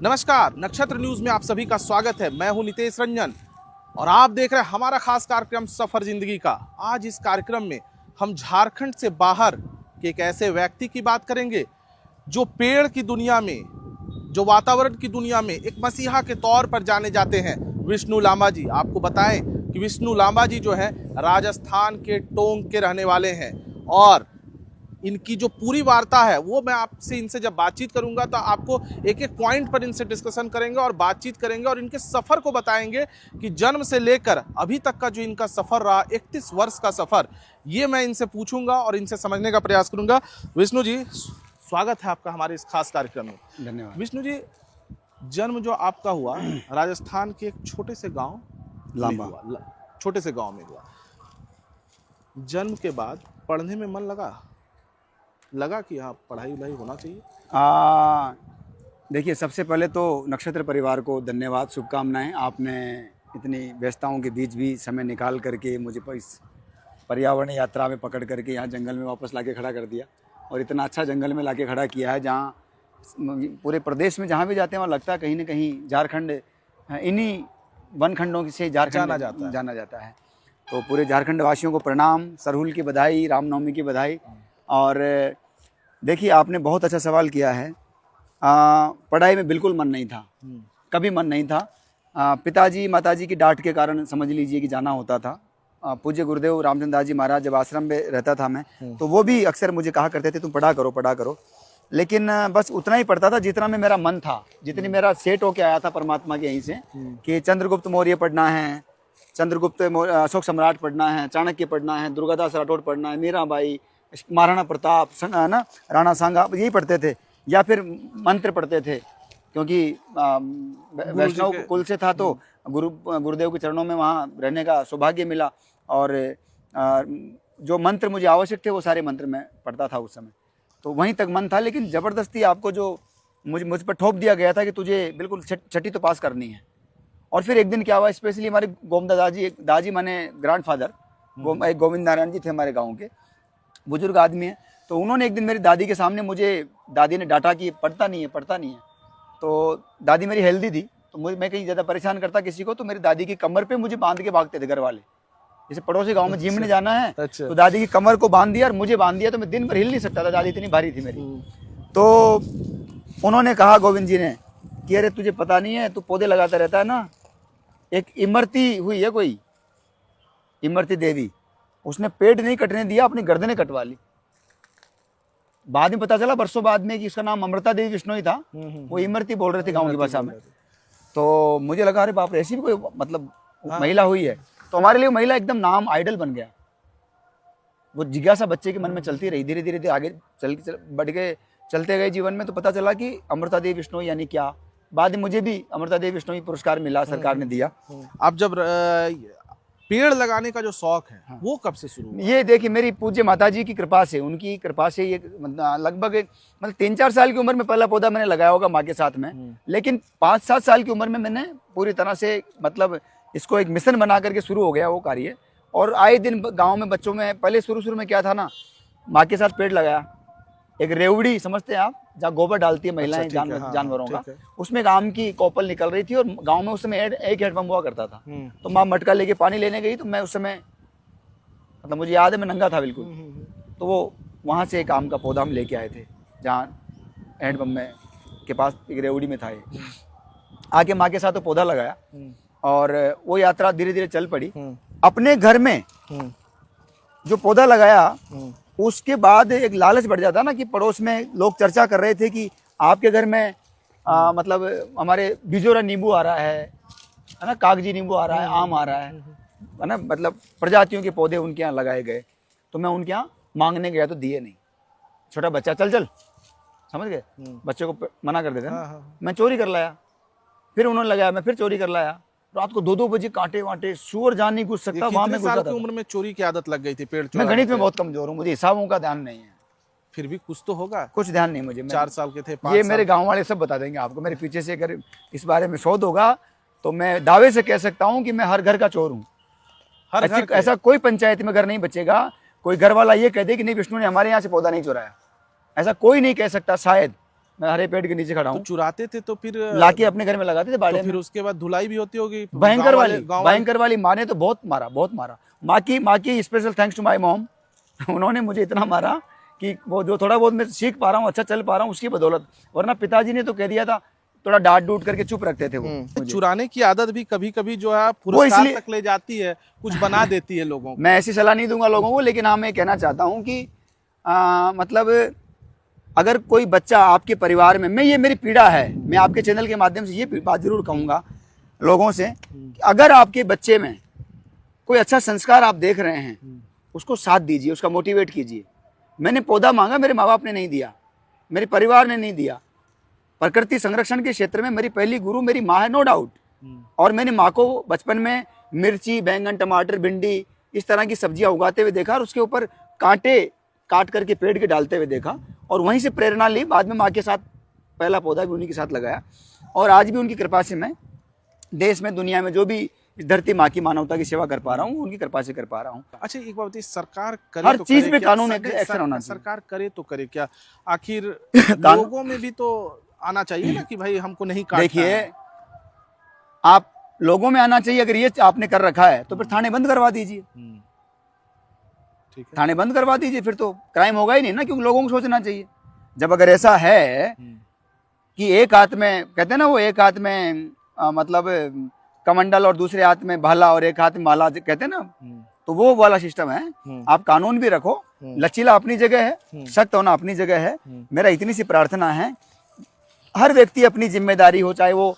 नमस्कार, नक्षत्र न्यूज में आप सभी का स्वागत है। मैं हूं नितेश रंजन और आप देख रहे हैं हमारा खास कार्यक्रम सफर जिंदगी का। आज इस कार्यक्रम में हम झारखंड से बाहर के एक ऐसे व्यक्ति की बात करेंगे जो पेड़ की दुनिया में, जो वातावरण की दुनिया में एक मसीहा के तौर पर जाने जाते हैं, विष्णु लांबा जी। आपको बताएं कि विष्णु लांबा जी जो है राजस्थान के टोंक के रहने वाले हैं और इनकी जो पूरी वार्ता है वो मैं आपसे इनसे जब बातचीत करूंगा तो आपको एक एक पॉइंट पर इनसे डिस्कशन करेंगे और बातचीत करेंगे और इनके सफ़र को बताएंगे कि जन्म से लेकर अभी तक का जो इनका सफ़र रहा, 31 वर्ष का सफ़र, ये मैं इनसे पूछूंगा और इनसे समझने का प्रयास करूंगा। विष्णु जी, स्वागत है आपका हमारे इस खास कार्यक्रम में। धन्यवाद। विष्णु जी, जन्म जो आपका हुआ राजस्थान के एक छोटे से गाँव लांबा, छोटे से गाँव में हुआ। जन्म के बाद पढ़ने में मन लगा कि हाँ पढ़ाई वढ़ाई होना चाहिए? देखिए, सबसे पहले तो नक्षत्र परिवार को धन्यवाद, शुभकामनाएं। आपने इतनी व्यस्तताओं के बीच भी समय निकाल करके मुझे इस पर्यावरण यात्रा में पकड़ करके यहाँ जंगल में वापस लाके खड़ा कर दिया और इतना अच्छा जंगल में लाके खड़ा किया है जहाँ पूरे प्रदेश में जहाँ भी जाते हैं वहाँ लगता है कहीं ना कहीं झारखंड इन्हीं वन खंडों से झारखंड जाना जाता है। तो पूरे झारखंड वासियों को प्रणाम, सरहुल की बधाई, रामनवमी की बधाई। और देखिए, आपने बहुत अच्छा सवाल किया है। पढ़ाई में बिल्कुल मन नहीं था, कभी मन नहीं था। पिताजी माताजी की डांट के कारण समझ लीजिए कि जाना होता था। पूज्य गुरुदेव रामचंद्र दास जी महाराज जब आश्रम में रहता था मैं, तो वो भी अक्सर मुझे कहा करते थे तुम पढ़ा करो। लेकिन बस उतना ही पढ़ता था जितना में मेरा मन था, जितनी मेरा सेट होके आया था परमात्मा के यहीं से कि चंद्रगुप्त मौर्य पढ़ना है, अशोक सम्राट पढ़ना है, चाणक्य पढ़ना है, दुर्गादास राठौड़ पढ़ना है, मीराबाई, महाराणा प्रताप, ना राणा सांगा, यही पढ़ते थे या फिर मंत्र पढ़ते थे क्योंकि वैष्णव कुल से था। तो गुरुदेव के चरणों में वहाँ रहने का सौभाग्य मिला और जो मंत्र मुझे आवश्यक थे वो सारे मंत्र मैं पढ़ता था उस समय। तो वहीं तक मन था, लेकिन ज़बरदस्ती आपको जो मुझ पर थोप दिया गया था कि तुझे बिल्कुल छठी तो पास करनी है। और फिर एक दिन क्या हुआ, स्पेशली हमारे गोविंदा दाजी माने ग्रैंडफादर एक गोविंद नारायण जी थे, हमारे गाँव के बुजुर्ग आदमी है। तो उन्होंने एक दिन मेरी दादी के सामने दादी ने डांटा कि पढ़ता नहीं है। तो दादी मेरी हेल्दी थी, तो मैं कहीं ज़्यादा परेशान करता किसी को तो मेरी दादी की कमर पे मुझे बांध के भागते थे घर वाले। जैसे पड़ोसी गांव में जिम में जाना है, अच्छा। तो दादी की कमर को बांध दिया और मुझे बांध दिया, तो मैं दिन भर हिल नहीं सकता था, दादी इतनी भारी थी मेरी। तो उन्होंने कहा गोविंद जी ने कि अरे तुझे पता नहीं है, तू पौधे लगाता रहता है ना। एक इमरती हुई है कोई, इमरती देवी, उसने पेड़ नहीं कटने दिया, अपनी गर्दनें कटवा ली। बाद में पता चला वर्षों बाद में कि उसका नाम अमृता देवी विष्णु ही था। वो इमरती बोल रहे थे गांव की भाषा में। तो मुझे लगा अरे बाप रे, ऐसी भी कोई मतलब महिला हुई है। तो हमारे लिए महिला एकदम नाम आइडल बन गया। वो जिज्ञासा बच्चे के मन में चलती रही, धीरे धीरे आगे बढ़ गए, चलते गए जीवन में। तो पता चला कि अमृता देवी विष्णु यानी क्या। बाद में मुझे भी अमृता देवी विष्णु पुरस्कार मिला, सरकार ने दिया। आप जब पेड़ लगाने का जो शौक है, हाँ, वो कब से शुरू हुआ? ये देखिए, मेरी पूज्य माताजी की कृपा से, उनकी कृपा से ये लगभग मतलब 3-4 साल की उम्र में पहला पौधा मैंने लगाया होगा माँ के साथ में। लेकिन 5-7 साल की उम्र में मैंने पूरी तरह से मतलब इसको एक मिशन बना करके शुरू हो गया वो कार्य। और आए दिन गाँव में बच्चों में, पहले शुरू में क्या था ना, माँ के साथ पेड़ लगाया। एक रेवड़ी समझते हैं आप, जहाँ गोबर डालती है महिलाएं, अच्छा, जानवरों का, उसमें एक आम की कोपल निकल रही थी और गांव में उस समय एक हैंडपंप हुआ करता था। तो माँ मटका लेके पानी लेने गई, तो मैं उस समय मतलब मुझे याद है मैं नंगा था बिल्कुल। तो वो वहाँ से एक आम का पौधा हम लेके आए थे, जहाँ हैंडपंप में के पास एक रेवड़ी में था। ये आके माँ के साथ तो पौधा लगाया और वो यात्रा धीरे धीरे चल पड़ी। अपने घर में जो पौधा लगाया, उसके बाद एक लालच बढ़ जाता ना कि पड़ोस में लोग चर्चा कर रहे थे कि आपके घर में मतलब हमारे बिजोरा नींबू आ रहा है ना, कागजी नींबू आ रहा है, आम आ रहा है ना, मतलब प्रजातियों के पौधे उनके यहाँ लगाए गए। तो मैं उनके यहाँ मांगने गया तो दिए नहीं। छोटा बच्चा, चल समझ गए, बच्चे को मना कर देते ना। मैं चोरी कर लाया, फिर उन्होंने लगाया, मैं फिर चोरी कर लाया। रात को 2-2 बजे कांटे वांटे, सुअर जान नहीं घुस सकता वहां में। साल की उम्र में चोरी की आदत लग गई थी पेड़ चोरी? मैं गणित में बहुत कमजोर हूँ, मुझे हिसाबों का ध्यान नहीं है। फिर भी कुछ तो होगा। कुछ ध्यान नहीं मुझे। 4 साल के थे, ये मेरे गांव वाले सब बता देंगे आपको। मेरे पीछे से अगर इस बारे में शोध होगा तो मैं दावे से कह सकता हूँ कि मैं हर घर का चोर हूँ। ऐसा कोई पंचायत में घर नहीं बचेगा, कोई घर वाला ये कह दे कि नहीं विष्णु ने हमारे यहाँ से पौधा नहीं चुराया, ऐसा कोई नहीं कह सकता शायद। मैं हरे पेड़ के नीचे खड़ा तो हूँ। चुराते थे तो फिर लाके अपने घर में लगाते थे बाड़े तो में। फिर उसके बाद धुलाई भी होती होगी भयंकर वाली, गाँव वाले भयंकर वाली। माँ ने तो बहुत मारा, बहुत मारा। माँ की special thanks to my mom. उन्होंने मुझे इतना मारा कि वो जो थोड़ा बहुत मैं सीख पा रहा हूँ, अच्छा चल पा रहा हूँ, उसकी बदौलत। वरना पिताजी ने तो कह दिया था, थोड़ा डांट डूट करके चुप रखते थे वो मुझे। चुराने की आदत भी कभी कभी जो है पुरस्कार तक ले जाती है, कुछ बना देती है लोगों को। मैं ऐसी सलाह नहीं दूंगा लोगों को, लेकिन हाँ मैं कहना चाहता हूँ कि मतलब अगर कोई बच्चा आपके परिवार में, मैं ये मेरी पीड़ा है, मैं आपके चैनल के माध्यम से ये बात जरूर कहूँगा लोगों से कि अगर आपके बच्चे में कोई अच्छा संस्कार आप देख रहे हैं, उसको साथ दीजिए, उसका मोटिवेट कीजिए। मैंने पौधा मांगा, मेरे माँ बाप ने नहीं दिया, मेरे परिवार ने नहीं दिया। प्रकृति संरक्षण के क्षेत्र में मेरी पहली गुरु मेरी माँ है, नो डाउट। और मैंने माँ को बचपन में मिर्ची, बैंगन, टमाटर, भिंडी इस तरह की सब्जियां उगाते हुए देखा और उसके ऊपर कांटे काट करके पेड़ के डालते हुए देखा, और वहीं से प्रेरणा ली। बाद में माँ के साथ पहला पौधा भी उन्हीं के साथ लगाया, और आज भी उनकी कृपा से मैं देश में, दुनिया में जो भी इस धरती माँ की मानवता की सेवा कर पा रहा हूँ, उनकी कृपा से कर पा रहा हूँ। अच्छा एक बात बताइए, सरकार करे हर तो चीज करे पे क्या? कानून एक्शन होना चाहिए। सरकार करे तो करे क्या? आखिर लोगों में भी तो आना चाहिए ना कि भाई हमको नहीं काटना देखिए, है। आप लोगों में आना चाहिए। अगर ये आपने कर रखा है तो फिर थाने बंद करवा दीजिए, ठीक है, थाने बंद करवा दीजिए, फिर तो क्राइम होगा ही नहीं ना। क्योंकि लोगों को सोचना चाहिए, जब अगर ऐसा है कि एक हाथ में, कहते हैं ना वो, एक हाथ में मतलब कमंडल और दूसरे हाथ में भाला और एक हाथ में माला, कहते हैं ना, तो वो वाला सिस्टम है। आप कानून भी रखो, लचीला अपनी जगह है, सख्त होना अपनी जगह है। मेरा इतनी सी प्रार्थना है, हर व्यक्ति अपनी जिम्मेदारी हो, चाहे वो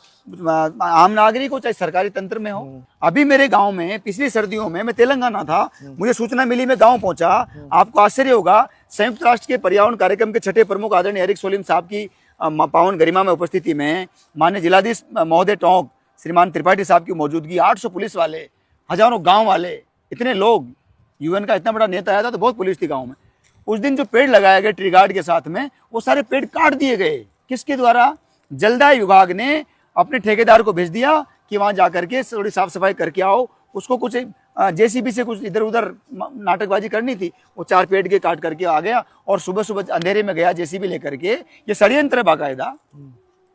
आम नागरिक हो चाहे सरकारी तंत्र में हो। अभी मेरे गांव में पिछली सर्दियों में, मैं तेलंगाना था, मुझे सूचना मिली, मैं गांव पहुंचा। आपको आश्चर्य होगा, संयुक्त राष्ट्र के पर्यावरण कार्यक्रम के छठे प्रमुख आदरणीय एरिक सोलिम साहब की पावन गरिमा में उपस्थिति में माननीय जिलाधीश महोदय टोंक श्रीमान त्रिपाठी साहब की मौजूदगी, 800 पुलिस वाले, हजारों गाँव वाले, इतने लोग, यूएन का इतना बड़ा नेता आया था, तो बहुत पुलिस थी गाँव में। उस दिन जो पेड़ लगाए गए ट्री गार्ड के साथ में, वो सारे पेड़ काट दिए गए। किसके द्वारा? जलदाय विभाग ने अपने ठेकेदार को भेज दिया कि वहां जाकर के थोड़ी साफ सफाई करके आओ। उसको कुछ जेसीबी से कुछ इधर उधर नाटकबाजी करनी थी, वो 4 पेड़ के काट करके आ गया, और सुबह सुबह अंधेरे में गया जेसीबी लेकर के। ये षड्यंत्र है बाकायदा,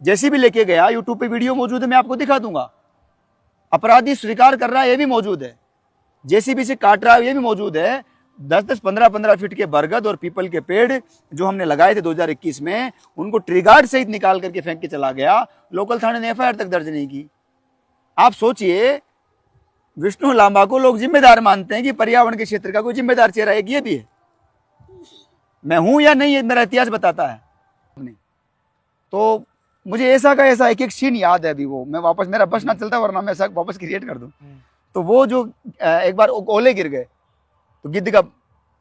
जेसीबी लेके गया। यूट्यूब पे वीडियो मौजूद है, मैं आपको दिखा दूंगा। अपराधी स्वीकार कर रहा है, ये भी मौजूद है। जेसीबी से काट रहा है, ये भी मौजूद है। 10-10, 15-15 फीट के बरगद और पीपल के पेड़ जो हमने लगाए थे 2021 में, उनको ट्रिगार्ड सहित निकाल करके फेंक के चला गया। लोकल थाने ने एफआईआर तक दर्ज नहीं की। आप सोचिए, विष्णु लांबा को लोग जिम्मेदार मानते हैं कि पर्यावरण के क्षेत्र का कोई जिम्मेदार चेहरा एक ये भी है। मैं हूं या नहीं, ये मेरा इतिहास बताता है। तो मुझे ऐसा का ऐसा एक एक सीन याद है अभी। वो मैं वापस, मेरा बस ना चलता, वरना मैं ऐसा वापस क्रिएट कर दूं। तो वो जो एक बार ओले गिर गए, तो गिद्ध का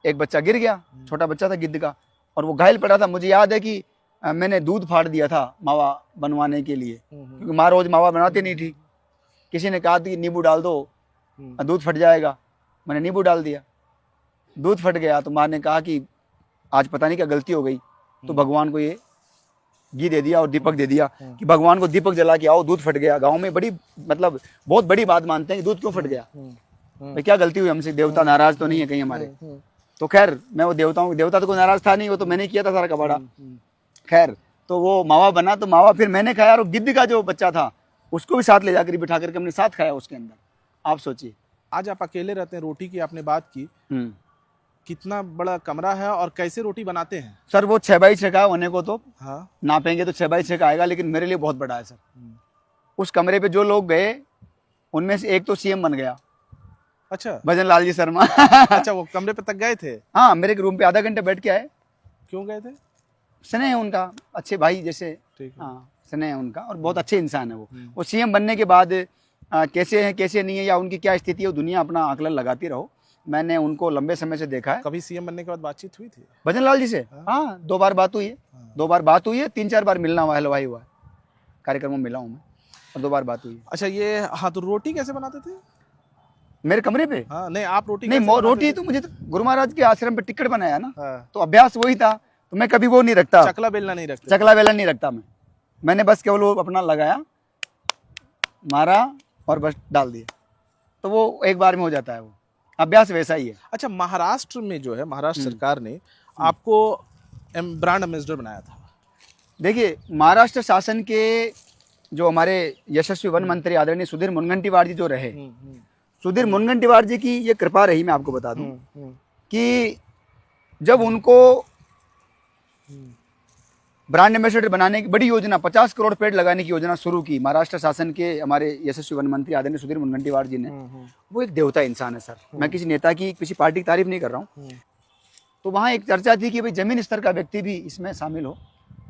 एक बच्चा गिर गया, छोटा बच्चा था गिद्ध का, और वो घायल पड़ा था। मुझे याद है कि मैंने दूध फाड़ दिया था मावा बनवाने के लिए, क्योंकि माँ रोज मावा बनाती नहीं थी। किसी ने कहा कि नींबू डाल दो, दूध फट जाएगा। मैंने नींबू डाल दिया, दूध फट गया। तो माँ ने कहा कि आज पता नहीं क्या गलती हो गई, तो भगवान को ये घी दे दिया और दीपक दे दिया कि भगवान को दीपक जला के आओ, दूध फट गया। गाँव में बड़ी, मतलब बहुत बड़ी बात मानते हैं कि दूध क्यों फट गया, भाई क्या गलती हुई हमसे, देवता नाराज तो नहीं है कहीं हमारे। तो खैर, मैं वो देवता तो कोई नाराज था नहीं, वो तो मैंने किया था सारा कबाड़ा। खैर, तो वो मावा बना, तो मावा फिर मैंने खाया, और गिद्ध का जो बच्चा था उसको भी साथ ले जाकर बिठा करके हमने साथ खाया उसके अंदर। आप सोचिए, आज आप अकेले रहते हैं, रोटी की आपने बात की, कितना बड़ा कमरा है और कैसे रोटी बनाते हैं? सर वो 6x6 का होने को, तो हाँ, नापेंगे तो 6x6 का आएगा, लेकिन मेरे लिए बहुत बड़ा है सर। उस कमरे पे जो लोग गए, उनमें से एक तो सीएम बन गया। अच्छा, भजन लाल जी शर्मा। अच्छा, वो कमरे पे तक गए थे? हाँ, मेरे रूम पे आधा घंटे बैठ के आए। क्यों गए थे? स्नेह है उनका, अच्छे भाई जैसे। ठीक है। हाँ, स्नेह है उनका, और बहुत अच्छे इंसान है वो सीएम बनने के बाद कैसे है कैसे नहीं है, या उनकी क्या स्थिति है, वो दुनिया अपना आकलन लगाती रहो। मैंने उनको लंबे समय से देखा है। कभी सीएम बनने के बाद बातचीत हुई थी भजन लाल जी से? हाँ, 2 बार बात हुई है। 2 बार बात हुई है, 3-4 बार मिलना हुआ, हलवाई हुआ है, कार्यक्रम में मिला हूँ मैं, और 2 बार बात हुई है। अच्छा, ये हाँ, तो रोटी कैसे बनाते थे मेरे कमरे पे? हाँ, नहीं आप रोटी नहीं, कैसे रोटी बनाते तो मुझे तो गुरु महाराज के आश्रम पे टिकट बनाया ना, हाँ। तो अभ्यास वही था, तो मैं कभी वो नहीं रखता, चकला बेलना नहीं रखते? चकला बेलन नहीं रखता मैंने बस केवल वो अपना लगाया, मारा और बस डाल दिया, तो वो एक बार में हो जाता है। वो अभ्यास वैसा ही है। अच्छा, महाराष्ट्र में जो है, महाराष्ट्र सरकार ने आपको ब्रांड एम्बेसडर बनाया था। देखिए, महाराष्ट्र शासन के जो हमारे यशस्वी वन मंत्री आदरणीय सुधीर मुनगंटीवार जी जो रहे, सुधीर मुनगंटीवार जी की ये कृपा रही, मैं आपको बता दूं कि जब उनको ब्रांड एम्बेसडर बनाने की बड़ी योजना 50 करोड़ पेड़ लगाने की योजना शुरू की महाराष्ट्र शासन के हमारे यशस्वी वन मंत्री आदरणीय सुधीर मुनगंटीवार जी ने, वो एक देवता इंसान है सर। मैं किसी नेता की, किसी पार्टी की तारीफ नहीं कर रहा हूँ। तो वहाँ एक चर्चा थी कि भाई जमीन स्तर का व्यक्ति भी इसमें शामिल हो,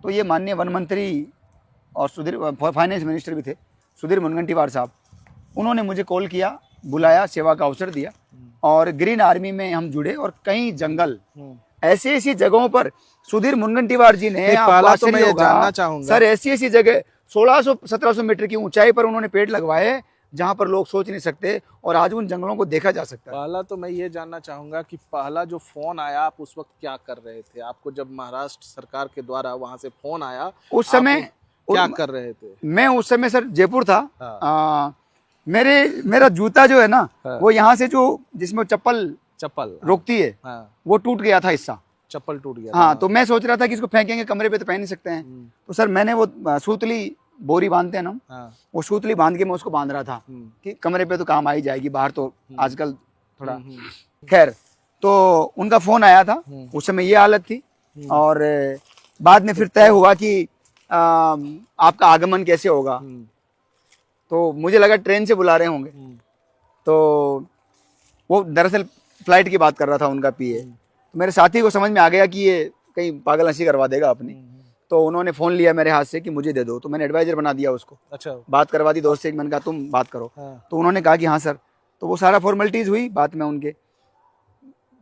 तो ये माननीय वन मंत्री और सुधीर फाइनेंस मिनिस्टर भी थे सुधीर मुनगंटीवार साहब, उन्होंने मुझे कॉल किया, बुलाया, सेवा का अवसर दिया और ग्रीन आर्मी में हम जुड़े। और कई जंगल ऐसी ऐसी जगहों पर सुधीर मुनगंटीवार जी ने, पहला तो मैं ये जानना चाहूंगा सर, ऐसी ऐसी जगह 1600-1700 मीटर की ऊंचाई पर उन्होंने पेड़ लगवाए जहां पर लोग सोच नहीं सकते, और आज उन जंगलों को देखा जा सकता है। पहला तो मैं ये जानना चाहूंगा कि पहला जो फोन आया, आप उस वक्त क्या कर रहे थे? आपको जब महाराष्ट्र सरकार के द्वारा वहां से फोन आया, उस समय क्या कर रहे थे? मैं उस समय सर जयपुर था। हाँ। मेरा जूता जो है ना, हाँ। वो यहाँ से जो जिसमें चप्पल रोकती है, हाँ। वो टूट गया था हिस्सा, चप्पल टूट गया हाँ। था। तो मैं सोच रहा था कि इसको फेंकेंगे, कमरे पे तो पहन नहीं सकते हैं। तो सर मैंने वो सूतली बोरी बांधते हैं ना, हाँ। वो सूतली बांध के मैं उसको बांध रहा था कि कमरे पे तो काम आ ही जाएगी, बाहर तो आजकल थोड़ा। खैर, तो उनका फोन आया था, उस समय ये हालत थी। और बाद में फिर तय हुआ कि आपका आगमन कैसे होगा, तो मुझे लगा ट्रेन से बुला रहे होंगे। तो वो दरअसल फ्लाइट की बात कर रहा था उनका पीए। तो मेरे साथी को समझ में आ गया कि ये कहीं पागल हंसी करवा देगा अपनी, तो उन्होंने फ़ोन लिया मेरे हाथ से कि मुझे दे दो। तो मैंने एडवाइजर बना दिया उसको। अच्छा। बात करवा दी दोस्त से, मैंने कहा तुम बात करो। हाँ। तो उन्होंने कहा कि हाँ सर। तो वो सारा फॉर्मेलिटीज़ हुई बात में उनके।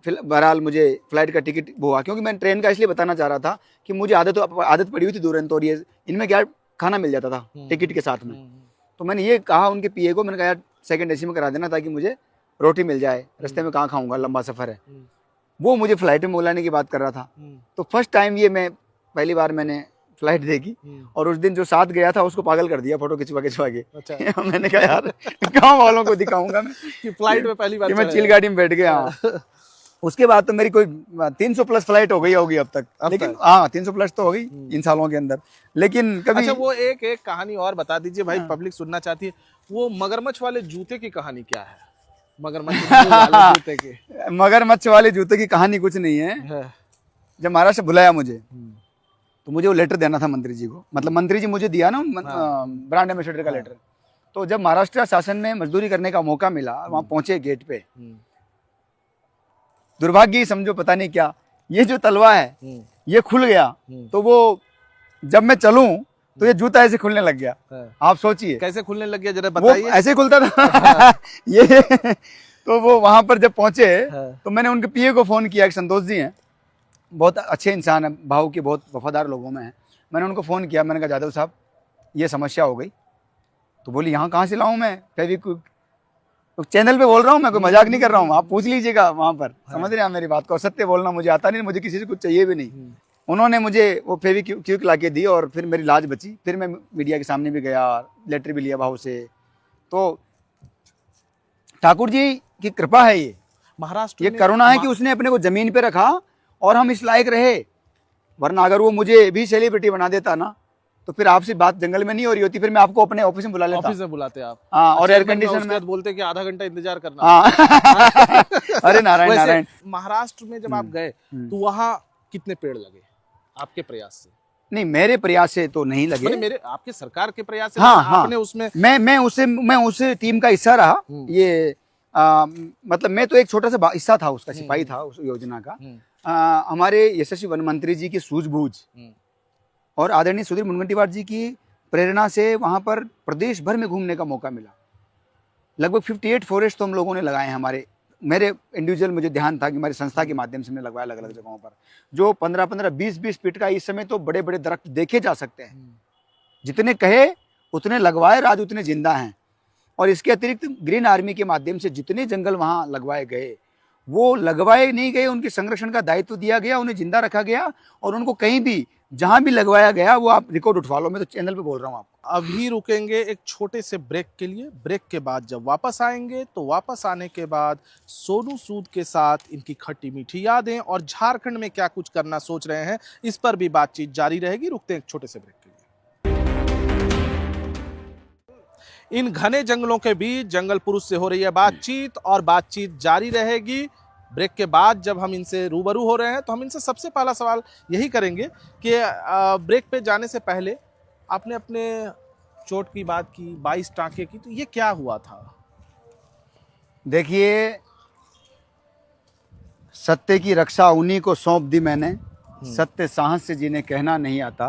फिर बहरहाल मुझे फ्लाइट का टिकट हुआ, क्योंकि मैं ट्रेन का इसलिए बताना चाह रहा था कि मुझे आदत पड़ी हुई थी दुरंत, और ये इनमें क्या खाना मिल जाता था टिकट के साथ में। तो मैंने ये कहा उनके पीए को, मैंने कहा यार सेकंड एसी में करा देना ताकि मुझे रोटी मिल जाए, रास्ते में कहाँ खाऊंगा, लंबा सफ़र है। वो मुझे फ्लाइट में बुलाने की बात कर रहा था। तो फर्स्ट टाइम ये मैं पहली बार मैंने फ्लाइट देखी, और उस दिन जो साथ गया था उसको पागल कर दिया फोटो खिंचवा के। अच्छा। मैंने कहा यार गाँव वालों को दिखाऊंगा मैं कि फ्लाइट में पहली बार मैं चिल गाड़ी में बैठ गया। उसके बाद तो मेरी कोई 300 प्लस फ्लाइट हो गई होगी अब तक। लेकिन हाँ 300 प्लस तो हो गई इन सालों के अंदर, लेकिन कभी। अच्छा, वो एक कहानी और बता दीजिए भाई, पब्लिक सुनना चाहती है। वो मगरमच्छ वाले जूते की कहानी क्या है? मगरमच्छ वाले जूते की मगरमच्छ वाले जूते की कहानी कुछ नहीं है। जब महाराष्ट्र बुलाया मुझे, तो मुझे वो लेटर देना था मंत्री जी को, मतलब मंत्री जी मुझे दिया ना ब्रांड एम्बेसडर का लेटर। तो जब महाराष्ट्र शासन में मजदूरी करने का मौका मिला, वहां पहुंचे गेट पे, दुर्भाग्य समझो पता नहीं क्या, ये जो तलवा है ये खुल गया। तो वो जब मैं चलूं तो ये जूता ऐसे खुलने लग गया। आप सोचिए कैसे खुलने लग गया, जरा बताइए। ऐसे खुलता था ये। तो वो वहां पर जब पहुंचे तो मैंने उनके पीए को फोन किया, संतोष जी हैं, बहुत अच्छे इंसान है, भाव के बहुत वफादार लोगों में है। मैंने उनको फ़ोन किया, मैंने कहा जादव साहब ये समस्या हो गई। तो बोली यहाँ कहाँ से लाऊं मैं फेविक्विक, तो चैनल पे बोल रहा हूँ मैं, कोई मजाक नहीं कर रहा हूँ, आप पूछ लीजिएगा वहाँ पर। समझ रहे हैं मेरी बात को? सत्य बोलना मुझे आता नहीं, मुझे किसी से कुछ चाहिए भी नहीं। उन्होंने मुझे वो फेविक्विक ला के दी और फिर मेरी लाज बची। फिर मैं मीडिया के सामने भी गया, लेटर भी लिया भाव से। तो ठाकुर जी की कृपा है, ये महाराष्ट्र, ये करुणा है कि उसने अपने को जमीन पे रखा और हम इस लायक रहे। वरना अगर वो मुझे भी सेलिब्रिटी बना देता ना, तो फिर आपसे बात जंगल में नहीं हो रही होती, फिर मैं आपको अपने ऑफिस में बुला लेता। ऑफिस में बुलाते आप? हाँ, और एयर कंडीशन में बोलते कि आधा घंटा इंतजार करना। हाँ। अरे नारायण नारायण। महाराष्ट्र में जब आप गए तो वहाँ कितने पेड़ लगे आपके प्रयास से? नहीं, मेरे प्रयास से तो नहीं लगे, मेरे आपके सरकार के प्रयास से। हाँ, आपने उसमें मैं उस टीम का हिस्सा रहा। ये मतलब मैं तो एक छोटा सा हिस्सा था उसका, सिपाही था उस योजना का। हमारे यशस्वी वन मंत्री जी की सूझबूझ और आदरणीय सुधीर मुनगंटीवार जी की प्रेरणा से वहाँ पर प्रदेश भर में घूमने का मौका मिला। लगभग 58 फॉरेस्ट तो हम लोगों ने लगाए हैं। मेरे इंडिविजुअल मुझे ध्यान था कि हमारी संस्था के माध्यम से हमने लगवाया अलग अलग जगहों पर, जो 15-15, 20-20 फीट का। इस समय तो बड़े बड़े दरख्त देखे जा सकते हैं, जितने कहे उतने लगवाए, आज उतने जिंदा हैं। और इसके अतिरिक्त ग्रीन आर्मी के माध्यम से जितने जंगल वहाँ लगवाए गए, वो लगवाए नहीं गए, उनके संरक्षण का दायित्व दिया गया, उन्हें जिंदा रखा गया और उनको कहीं भी जहां भी लगवाया गया वो आप रिकॉर्ड उठवा लो, मैं तो चैनल पे बोल रहा हूँ आपको। अभी रुकेंगे एक छोटे से ब्रेक के लिए। ब्रेक के बाद जब वापस आएंगे तो वापस आने के बाद सोनू सूद के साथ इनकी खट्टी मीठी यादें और झारखंड में क्या कुछ करना सोच रहे हैं, इस पर भी बातचीत जारी रहेगी। रुकते हैं एक छोटे से ब्रेक के लिए। इन घने जंगलों के बीच जंगल पुरुष से हो रही है बातचीत और बातचीत जारी रहेगी। ब्रेक के बाद जब हम इनसे रूबरू हो रहे हैं तो हम इनसे सबसे पहला सवाल यही करेंगे कि ब्रेक पे जाने से पहले आपने अपने चोट की बात की, 22 टांके की, तो ये क्या हुआ था? देखिए, सत्य की रक्षा उन्हीं को सौंप दी मैंने, सत्य साहस से जिन्हें कहना नहीं आता,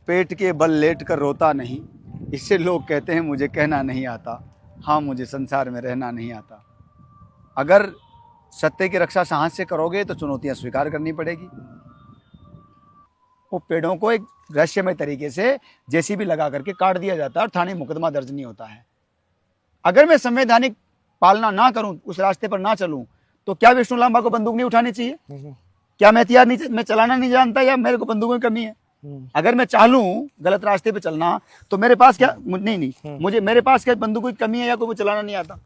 पेट के बल लेट कर रोता नहीं, इससे लोग कहते हैं मुझे कहना नहीं आता, हाँ मुझे संसार में रहना नहीं आता। अगर सत्य की रक्षा साहस से करोगे तो चुनौतियां स्वीकार करनी पड़ेगी। वो पेड़ों को एक रहस्यमय तरीके से जेसीबी लगा करके काट दिया जाता है और थाने मुकदमा दर्ज नहीं होता है। अगर मैं संवैधानिक पालना ना करूं, उस रास्ते पर ना चलूं, तो क्या विष्णु लांबा को बंदूक नहीं उठानी चाहिए? क्या मैं हथियार नहीं, मैं चलाना नहीं जानता या मेरे को बंदूकों की कमी है? अगर मैं चाहूं गलत रास्ते पे चलना तो मेरे पास क्या नहीं मुझे मेरे पास क्या बंदूकों की कमी है या कोई मुझे चलाना नहीं आता?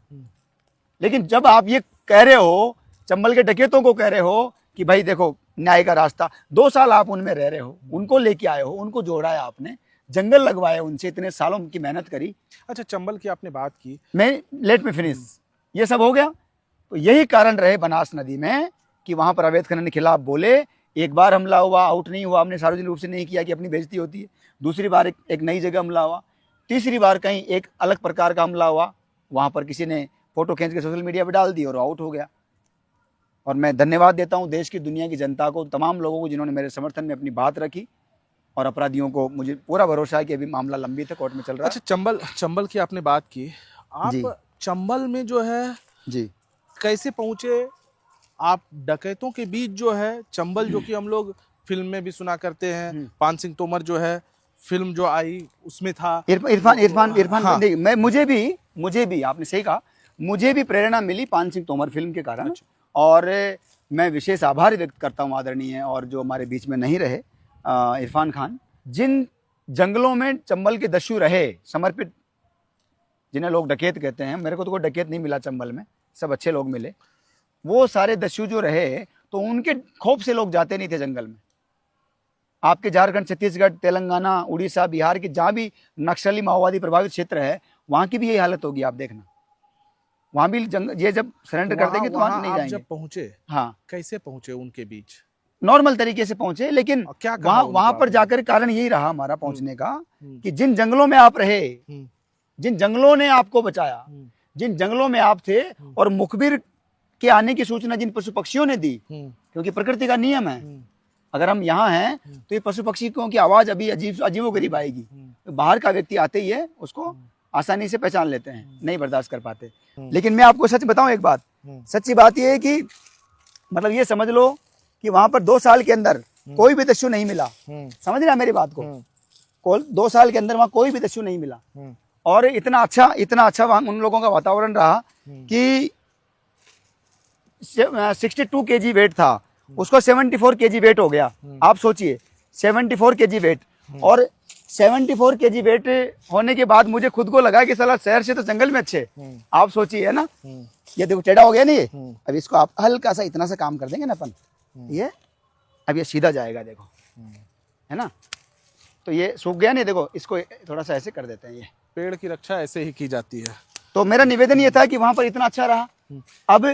लेकिन जब आप ये कह रहे हो, चंबल के डकैतों को कह रहे हो कि भाई देखो न्याय का रास्ता, 2 साल आप उनमें रह रहे हो, उनको लेके आए हो, उनको जोड़ा है आपने, जंगल लगवाए उनसे, इतने सालों की मेहनत करी। अच्छा, चंबल की आपने बात की, मैं लेट में फिनिश, ये सब हो गया तो यही कारण रहे बनास नदी में कि वहां पर अवैध खनन के खिलाफ बोले। एक बार हमला हुआ, आउट नहीं हुआ, हमने सार्वजनिक रूप से नहीं किया कि अपनी बेइज्जती होती है। दूसरी बार एक नई जगह हमला हुआ। तीसरी बार कहीं एक अलग प्रकार का हमला हुआ, वहां पर किसी ने फोटो खींच के सोशल मीडिया पर डाल दी और आउट हो गया। और मैं धन्यवाद देता हूं देश की, दुनिया की जनता को, तमाम लोगों को जिन्होंने मेरे समर्थन में अपनी बात रखी। और अपराधियों को मुझे पूरा भरोसा है कि अभी मामला लंबित है, कोर्ट में चल रहा है। अच्छा, चंबल की आपने बात की, आप चंबल में जो है जी कैसे पहुंचे? आप डकैतों के बीच जो है चंबल, जो कि हम लोग फिल्म में भी सुना करते हैं, पान सिंह तोमर जो है फिल्म जो आई उसमें था, इरफान हाँ। मैं मुझे भी आपने सही कहा, मुझे भी प्रेरणा मिली पान सिंह तोमर फिल्म के कारण। अच्छा। और मैं विशेष आभार व्यक्त करता हूँ आदरणीय और जो हमारे बीच में नहीं रहे इरफान खान। जिन जंगलों में चंबल के दस्यु रहे समर्पित, जिन्हें लोग डकैत कहते हैं, मेरे को तो कोई डकैत नहीं मिला चंबल में, सब अच्छे लोग मिले। वो सारे दस्यु जो रहे तो उनके खौफ से लोग जाते नहीं थे जंगल में। आपके झारखंड, छत्तीसगढ़, तेलंगाना, उड़ीसा, बिहार के जहाँ भी नक्सली माओवादी प्रभावित क्षेत्र है, वहाँ की भी यही हालत होगी। आप देखना, वहाँ भी ये जब सरेंडर कर देंगे तो वहाँ नहीं जाएंगे। जब पहुंचे, हाँ, कैसे पहुंचे उनके बीच? नॉर्मल तरीके से पहुंचे, लेकिन क्या वहाँ पर जाकर कारण यही रहा हमारा पहुंचने का कि जिन जंगलों में आप रहे, जिन जंगलों ने आपको बचाया, जिन जंगलों में आप थे, और मुखबिर के आने की सूचना जिन पशु पक्षियों ने दी, क्योंकि प्रकृति का नियम है, अगर हम यहाँ हैं तो ये पशु पक्षियों की आवाज अभी अजीबोगरीब आएगी। तो बाहर का व्यक्ति आते ही है उसको आसानी से पहचान लेते हैं, नहीं बर्दाश्त कर पाते। लेकिन मैं आपको सच बताऊं एक बात, सच्ची बात यह है कि मतलब ये समझ लो कि वहां पर 2 साल के अंदर कोई भी दस्यु नहीं मिला। समझ रहे मेरी बात को? 2 साल के अंदर वहां कोई भी दस्यु नहीं मिला। और इतना अच्छा वहां उन लोगों का वातावरण रहा कि 62 kg वेट था, उसको 74 kg वेट हो गया। आप सोचिए 74 kg वेट, और 74 kg वेट होने के बाद मुझे खुद को लगा कि साला शहर से तो जंगल में अच्छे। आप सोचिए, है ना, ये देखो टेढ़ा हो गया नहीं ये, अब इसको आप हल्का सा इतना सा काम कर देंगे ना अपन, ये अब ये सीधा जाएगा, देखो, है ना। तो ये सूख गया नहीं, देखो इसको थोड़ा सा ऐसे कर देते हैं। ये पेड़ की रक्षा ऐसे ही की जाती है। तो मेरा निवेदन ये था कि वहां पर इतना अच्छा रहा। अब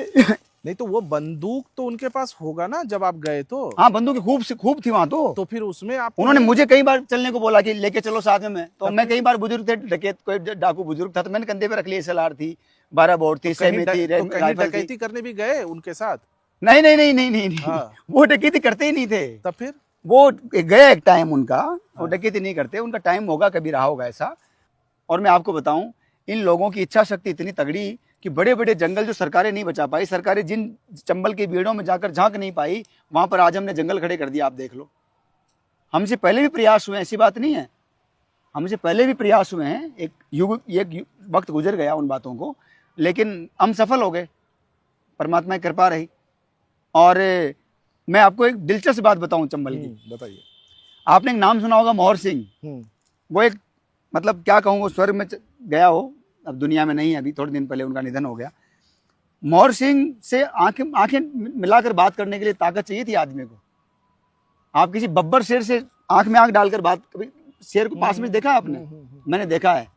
नहीं तो वो बंदूक तो उनके पास होगा ना जब आप गए तो? हाँ, बंदूक खूब थी वहां तो फिर उसमें आप, उन्होंने मुझे कई बार चलने को बोला कि लेके चलो साथ में। तो मैं कई बार, बुजुर्ग थे डकैत, कोई डाकू बुजुर्ग था तो मैंने कंधे पे रख लिया। SLR थी, 12 बोर थी, सेमी थी, डकैती करने भी गए उनके साथ? नहीं। हाँ। वो डकैती करते ही नहीं थे। तब फिर वो गया एक टाइम उनका, वो डकैती नहीं करते, उनका टाइम होगा, कभी रहा होगा ऐसा। और मैं आपको बताऊं, इन लोगों की इच्छा शक्ति इतनी तगड़ी कि बड़े बड़े जंगल जो सरकारें नहीं बचा पाई, सरकारें जिन चंबल के भीड़ों में जाकर झांक नहीं पाई, वहां पर आज हमने जंगल खड़े कर दिया। आप देख लो, हमसे पहले भी प्रयास हुए, ऐसी बात नहीं है, हमसे पहले भी प्रयास हुए हैं। एक वक्त गुजर गया उन बातों को, लेकिन हम सफल हो गए, परमात्मा की कृपा रही। और मैं आपको एक दिलचस्प बात बताऊं चंबल की, बताइए। आपने एक नाम सुना होगा मोहर सिंह। वो एक मतलब क्या कहूँ, वो स्वर्ग में गया हो, अब दुनिया में नहीं है, अभी थोड़े दिन पहले उनका निधन हो गया। मोहर सिंह से आंखें आंखें मिलाकर बात करने के लिए ताकत चाहिए थी आदमी को। आप किसी बब्बर शेर से आंख में आंख डालकर बात, कभी शेर को पास में देखा है आपने? मैंने देखा है,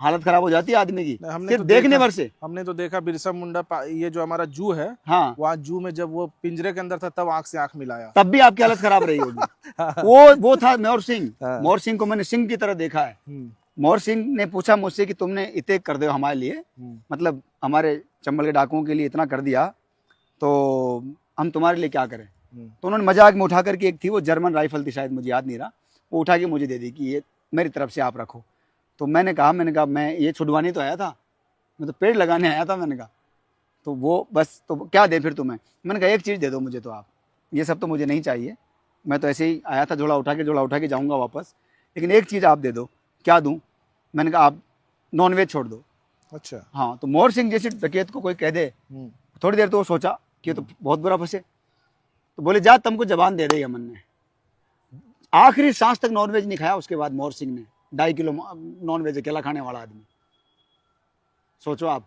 हालत खराब हो जाती है आदमी की सिर्फ तो देखने भर से। हमने तो देखा बिरसा मुंडा, ये जो हमारा जू है, हाँ, वहाँ जू में जब वो पिंजरे के अंदर था तब आंख से आंख मिलाया, तब भी आपकी हालत खराब रही होगी। वो था मोहर सिंह। मोहर सिंह को मैंने सिंह की तरह देखा है। मोहर सिंह ने पूछा मुझसे कि तुमने इतने कर दो हमारे लिए, मतलब हमारे चंबल के डाकुओं के लिए इतना कर दिया, तो हम तुम्हारे लिए क्या करें। तो उन्होंने मजाक में उठा करके, एक थी वो जर्मन राइफल थी शायद, मुझे याद नहीं रहा, वो उठा के मुझे दे दी कि ये मेरी तरफ से आप रखो। तो मैंने कहा मैं ये छुड़वाने तो आया था, मैं तो पेड़ लगाने आया था। मैंने कहा तो वो बस, तो क्या दे फिर तुम्हें? मैंने कहा एक चीज़ दे दो मुझे, तो आप, ये सब तो मुझे नहीं चाहिए, मैं तो ऐसे ही आया था, झोला उठा के जाऊँगा वापस, लेकिन एक चीज़ आप दे दो। क्या दूँ? मैंने कहा आप नॉनवेज छोड़ दो। अच्छा, हाँ। तो मोहर सिंह जैसे डकैत को कोई कह दे, थोड़ी देर तो वो सोचा कि ये तो बहुत बुरा फंसे, तो बोले जा तुमको जबान दे रही है मन ने। आखिरी सांस तक नॉनवेज नहीं खाया उसके बाद मोहर सिंह ने। 2.5 किलो नॉनवेज अकेला खाने वाला आदमी, सोचो आप।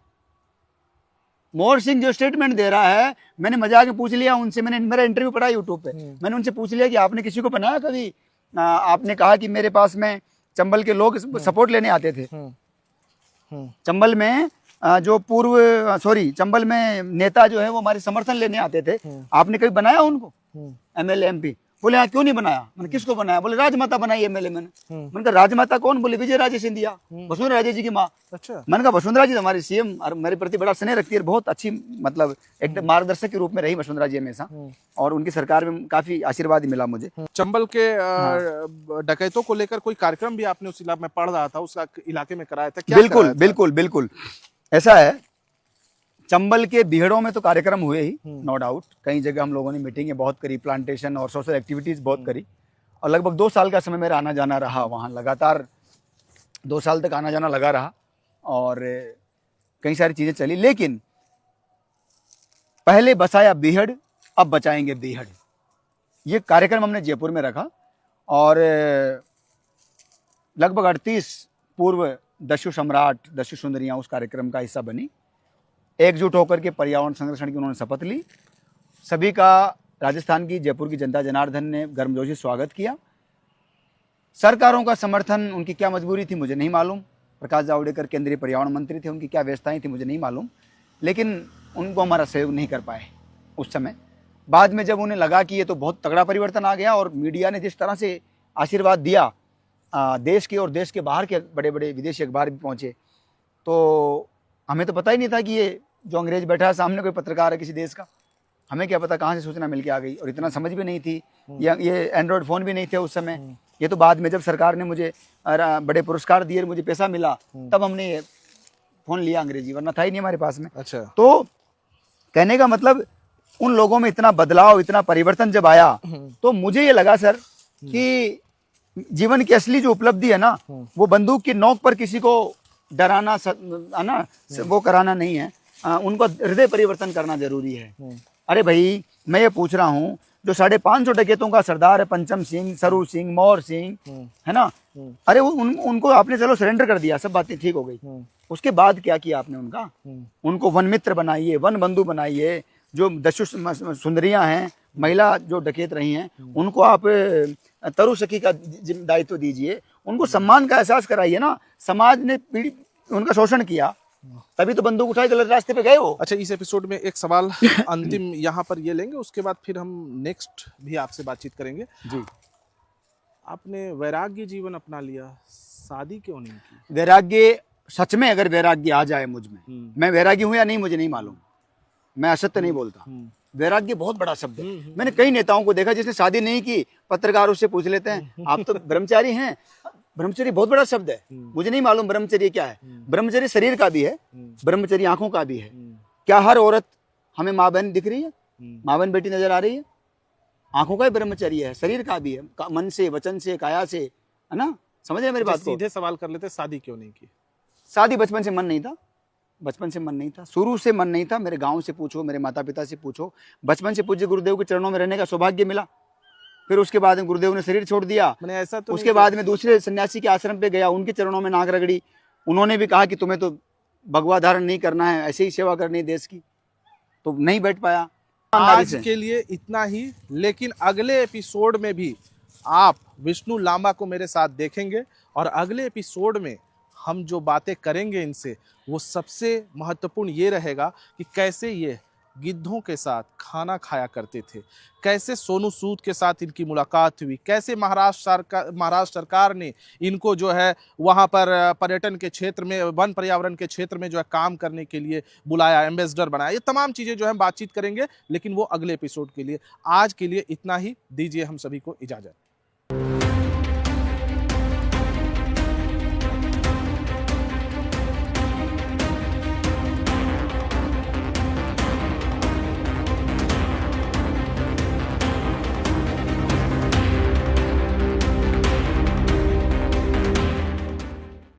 मोहर सिंह जो स्टेटमेंट दे रहा है, मैंने मजाक में पूछ लिया उनसे, मैंने मेरा इंटरव्यू पढ़ा यूट्यूब पे, मैंने उनसे पूछ लिया कि आपने किसी को बनाया कभी? आपने कहा कि मेरे पास में चंबल के लोग सपोर्ट लेने आते थे। चंबल में जो चंबल में नेता जो है वो हमारे समर्थन लेने आते थे, आपने कभी बनाया उनको एमएलए एमपी? बोले हाँ, क्यों नहीं बनाया? मैंने किसको बनाया? बोले राजमाता बनाई एमएलए मैंने कहा राजमाता कौन? बोले विजय राजे सिंधिया, वसुंधरा राजे जी की माँ। अच्छा। मैंने कहा वसुंधरा जी हमारी सीएम और मेरे प्रति बड़ा स्नेह रखती है, बहुत अच्छी, मतलब एक मार्गदर्शक के रूप में रही वसुंधरा जी हमेशा, और उनकी सरकार में काफी आशीर्वाद मिला मुझे। चंबल के डकैतों को लेकर कोई कार्यक्रम भी आपने उस इलाके में पढ़ रहा था, उस इलाके में कराया था क्या? बिल्कुल बिल्कुल बिल्कुल ऐसा है। चंबल के बीहड़ों में तो कार्यक्रम हुए ही, नो डाउट। कई जगह हम लोगों ने मीटिंगें बहुत करी, प्लांटेशन और सोशल एक्टिविटीज बहुत करी, और लगभग 2 साल का समय मेरा आना जाना रहा वहाँ, लगातार 2 साल तक आना जाना लगा रहा, और कई सारी चीज़ें चली। लेकिन पहले बसाया बीहड़, अब बचाएंगे बीहड़, ये कार्यक्रम हमने जयपुर में रखा, और लगभग 38 पूर्व दस्यु सम्राट, दस्यु सुंदरियाँ उस कार्यक्रम का हिस्सा बनी। एकजुट होकर के पर्यावरण संरक्षण की उन्होंने शपथ ली। सभी का राजस्थान की, जयपुर की जनता जनार्दन ने गर्मजोशी स्वागत किया। सरकारों का समर्थन, उनकी क्या मजबूरी थी मुझे नहीं मालूम। प्रकाश जावड़ेकर केंद्रीय पर्यावरण मंत्री थे, उनकी क्या व्यवस्थाएं थी मुझे नहीं मालूम, लेकिन उनको हमारा सहयोग नहीं कर पाए उस समय। बाद में जब उन्हें लगा कि ये तो बहुत तगड़ा परिवर्तन आ गया, और मीडिया ने जिस तरह से आशीर्वाद दिया, देश के और देश के बाहर के बड़े बड़े विदेशी अखबार भी पहुँचे, तो हमें तो पता ही नहीं था कि ये जो अंग्रेज बैठा है सामने कोई पत्रकार है किसी देश का। हमें क्या पता कहाँ से सूचना मिल के आ गई, और इतना समझ भी नहीं थी, ये एंड्रॉयड फ़ोन भी नहीं थे उस समय। ये तो बाद में जब सरकार ने मुझे बड़े पुरस्कार दिए, मुझे पैसा मिला, तब हमने ये फ़ोन लिया अंग्रेजी, वरना था ही नहीं हमारे पास में। अच्छा। तो कहने का मतलब, उन लोगों में इतना बदलाव, इतना परिवर्तन जब आया, तो मुझे ये लगा सर कि जीवन की असली जो उपलब्धि है ना, वो बंदूक की नोक पर किसी को डराना ना, वो कराना नहीं है, उनको हृदय परिवर्तन करना जरूरी है। अरे भाई, मैं ये पूछ रहा हूँ, जो 550 डकैतों का सरदार है पंचम सिंह, सरू सिंह, मोहर सिंह, है ना, अरे उनको आपने चलो सरेंडर कर दिया, सब बातें ठीक हो गई। उसके बाद क्या किया आपने उनका? उनको वन मित्र बनाइए, वन बंधु बनाइए। जो दस्यु सुंदरियां हैं, महिला जो डकैत रही हैं, उनको आप तरु सखी का दायित्व दीजिए, उनको सम्मान का एहसास कराइए ना। समाज ने उनका शोषण किया, तभी तो बंदूक उठाए गलत रास्ते पे गए वो। अच्छा, इस एपिसोड में एक सवाल अंतिम यहाँ पर ये लेंगे, उसके बाद फिर हम नेक्स्ट भी आपसे बातचीत करेंगे जी। आपने वैराग्य जीवन अपना लिया, शादी क्यों नहीं की? वैराग्य, सच में अगर वैराग्य आ जाए मुझ में, मैं वैराग्य हूँ या नहीं मुझे नहीं मालूम, मैं असत्य नहीं बोलता। वैराग्य बहुत बड़ा शब्द है। मैंने कई नेताओं को देखा जिसने शादी नहीं की, पत्रकार उससे पूछ लेते हैं आप तो ब्रह्मचारी हैं। ब्रह्मचर्य बहुत बड़ा शब्द है, मुझे नहीं मालूम ब्रह्मचर्य क्या है। ब्रह्मचर्य शरीर का भी है, ब्रह्मचर्य आंखों का भी है। क्या हर औरत हमें माँ बहन दिख रही है, माँ बहन बेटी नजर आ रही है? आंखों का ही ब्रह्मचर्य है, शरीर का भी है, मन से, वचन से, काया से, है ना। समझ रहे मेरी बात को? सीधे सवाल कर लेते, शादी क्यों नहीं की? शादी बचपन से मन नहीं था, बचपन से मन नहीं था, शुरू से मन नहीं था। मेरे गांव से पूछो, मेरे माता पिता से पूछो, बचपन से पूज्य गुरुदेव के चरणों में रहने का सौभाग्य मिला। फिर उसके बाद में गुरुदेव ने शरीर छोड़ दिया। मैंने ऐसा तो उसके बाद में दूसरे सन्यासी के आश्रम पे गया, उनके चरणों में नाक रगड़ी। उन्होंने भी कहा कि तुम्हें तो भगवा धारण नहीं करना है, ऐसे ही सेवा करनी है देश की, तो नहीं बैठ पाया। आज के लिए इतना ही, लेकिन अगले एपिसोड में भी आप विष्णु लांबा को मेरे साथ देखेंगे और अगले एपिसोड में हम जो बातें करेंगे इनसे, वो सबसे महत्वपूर्ण ये रहेगा कि कैसे ये गिद्धों के साथ खाना खाया करते थे, कैसे सोनू सूद के साथ इनकी मुलाकात हुई, कैसे महाराष्ट्र सरकार ने इनको जो है वहाँ पर पर्यटन के क्षेत्र में, वन पर्यावरण के क्षेत्र में जो है काम करने के लिए बुलाया, एम्बेसडर बनाया। ये तमाम चीज़ें जो है बातचीत करेंगे, लेकिन वो अगले एपिसोड के लिए। आज के लिए इतना ही, दीजिए हम सभी को इजाज़त।